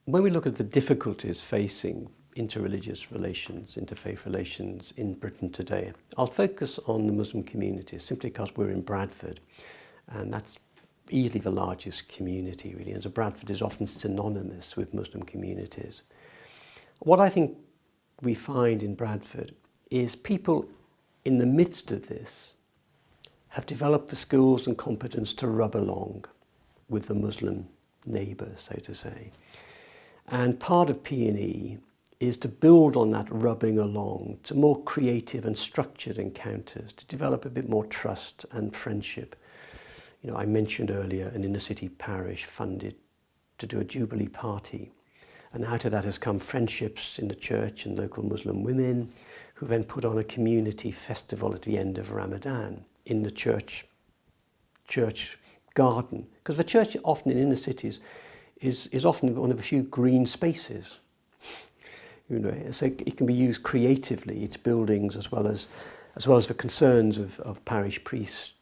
when we look at the difficulties facing interreligious relations, interfaith relations in Britain today, I'll focus on the Muslim community simply because we're in Bradford, and that's easily the largest community really, and so Bradford is often synonymous with Muslim communities. What I think we find in Bradford is people in the midst of this have developed the skills and competence to rub along with the Muslim neighbour, so to say. And part of P&E is to build on that rubbing along to more creative and structured encounters, to develop a bit more trust and friendship. You know, I mentioned earlier an inner city parish funded to do a Jubilee party. And out of that has come friendships in the church and local Muslim women who then put on a community festival at the end of Ramadan in the church garden. Because the church often in inner cities is often one of the few green spaces. You know, so it can be used creatively, its buildings as well as the concerns of parish priests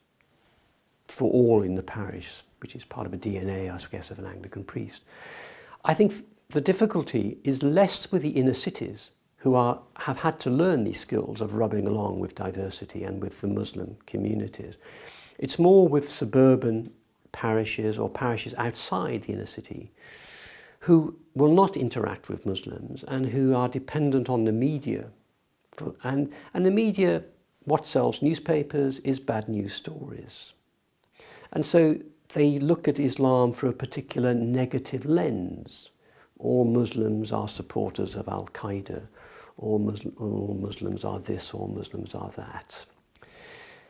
for all in the parish, which is part of the DNA, I guess, of an Anglican priest. I think the difficulty is less with the inner cities who have had to learn these skills of rubbing along with diversity and with the Muslim communities. It's more with suburban parishes or parishes outside the inner city who will not interact with Muslims and who are dependent on the media. And the media, what sells newspapers is bad news stories. And so they look at Islam through a particular negative lens. All Muslims are supporters of Al-Qaeda, all Muslims are this, all Muslims are that.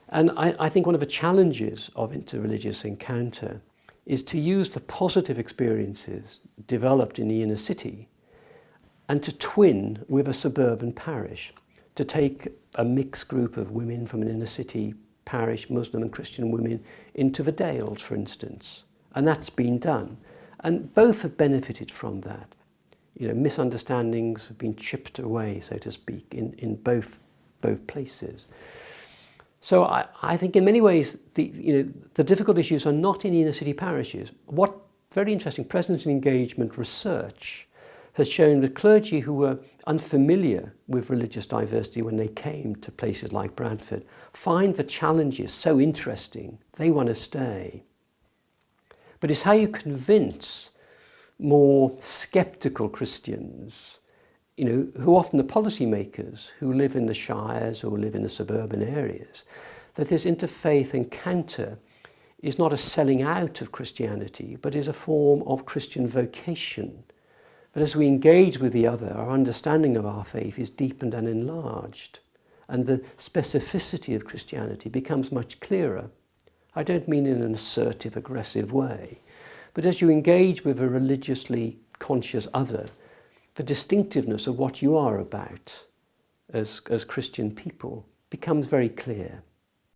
And I think one of the challenges of interreligious encounter is to use the positive experiences developed in the inner city and to twin with a suburban parish, to take a mixed group of women from an inner city parish, Muslim and Christian women, into the Dales, for instance. And that's been done. And both have benefited from that. You know, misunderstandings have been chipped away, so to speak, in both places. So I think in many ways the difficult issues are not in the inner city parishes. What very interesting presence and engagement research has shown that clergy who were unfamiliar with religious diversity when they came to places like Bradford find the challenges so interesting, they want to stay. But it's how you convince more sceptical Christians, you know, who often are policymakers who live in the shires or live in the suburban areas, that this interfaith encounter is not a selling out of Christianity, but is a form of Christian vocation. But as we engage with the other, our understanding of our faith is deepened and enlarged, and the specificity of Christianity becomes much clearer. I don't mean in an assertive, aggressive way, but as you engage with a religiously conscious other, the distinctiveness of what you are about as Christian people becomes very clear.